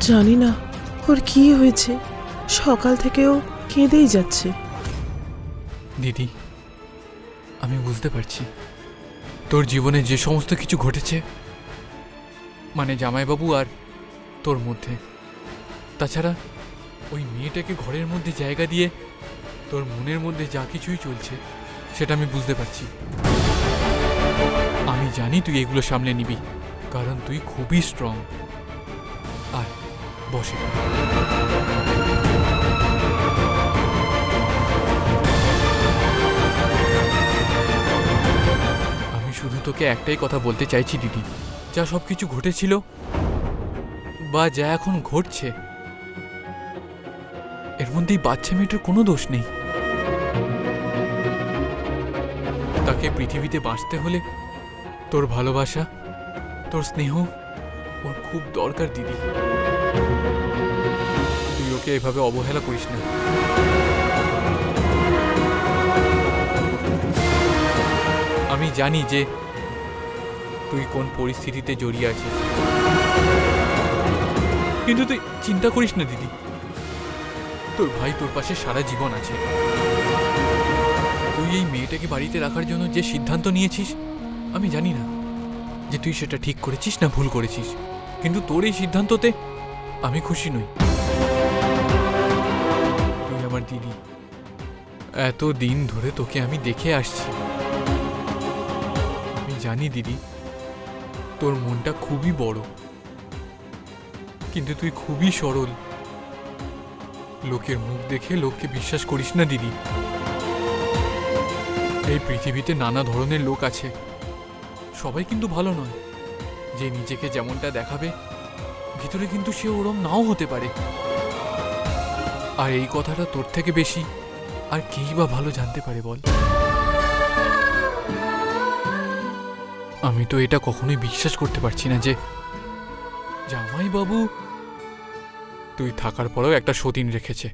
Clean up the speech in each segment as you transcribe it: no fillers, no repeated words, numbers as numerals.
জানি না ওর কি হয়েছে, সকাল থেকেও কেঁদেই যাচ্ছে। দিদি, আমি বুঝতে পারছি তোর জীবনে যে সমস্ত কিছু ঘটেছে, মানে জামাইবাবু আর তোর মধ্যে, তাছাড়া ওই মেয়েটাকে ঘরের মধ্যে জায়গা দিয়ে তোর মনের মধ্যে যা কিছুই চলছে সেটা আমি বুঝতে পারছি। আমি জানি তুই এগুলো সামলে নিবি, কারণ তুই খুবই স্ট্রং। আর বসে আমি শুধু তোকে একটাই কথা বলতে চাইছি দিদি, যা সব কিছু ঘটেছিল বা যা এখন ঘটছে, এর মধ্যেই বাচ্চা মেয়েটার কোনো দোষ নেই। তাকে পৃথিবীতে বাঁচতে হলে তোর ভালোবাসা, তোর স্নেহ ওর খুব দরকার দিদি। তুই ওকে এভাবে অবহেলা করিস না। আমি জানি যে তুই কোন পরিস্থিতিতে জড়িয়ে আছিস, কিন্তু তুই চিন্তা করিস না দিদি, তোর ভাই তোর পাশে সারা জীবন আছে। তুই এই মেয়েটাকে বাড়িতে রাখার জন্য যে সিদ্ধান্ত নিয়েছিস, আমি জানি না যে তুই সেটা ঠিক করেছিস না ভুল করেছিস, কিন্তু তোর এই সিদ্ধান্ততে আমি খুশি নই। তুই আমার দিদি, এত দিন ধরে তোকে আমি দেখে আসছি। আমি জানি দিদি, তোর মনটা খুবই বড়, কিন্তু তুই খুবই সরল। লোকের মুখ দেখে লোককে বিশ্বাস করিস না দিদি। এই পৃথিবীতে নানা ধরনের লোক আছে, সবাই কিন্তু ভালো নয়। যে নিজেকে যেমনটা দেখাবে, ভিতরে কিন্তু সে ওরম নাও হতে পারে। আর এই কথাটা তোর থেকে বেশি আর কেই বা ভালো জানতে পারে বল? আমি তো এটা কখনোই বিশ্বাস করতে পারছি না যে জামাইবাবু তুই থাকার পরেও একটা সতীন রেখেছে।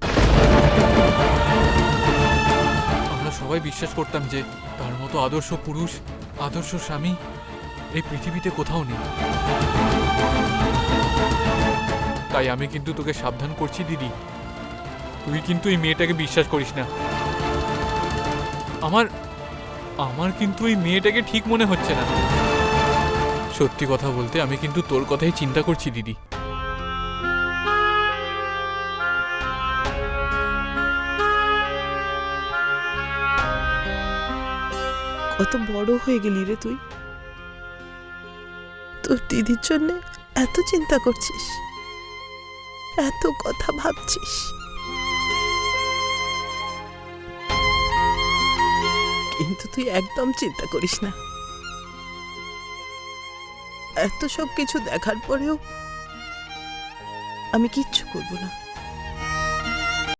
আমরা সবাই বিশ্বাস করতাম যে তার মতো আদর্শ পুরুষ, আদর্শ স্বামী এই পৃথিবীতে কোথাও নেই। তাই আমি কিন্তু তোকে সাবধান করছি দিদি, তুই কিন্তু এই মেয়েটাকে বিশ্বাস করিস না। আমার কিন্তু এই মেয়েটাকে ঠিক মনে হচ্ছে না। সত্যি কথা বলতে আমি কিন্তু তোর কথাই চিন্তা করছি দিদি। কত বড় হয়ে গেলি রে তুই, তোর দিদির জন্য এত চিন্তা করছিস, এত কথা ভাবছিস। কিন্তু তুই একদম চিন্তা করিস না। এত সব কিছু দেখার পরেও আমি কিচ্ছু করব না।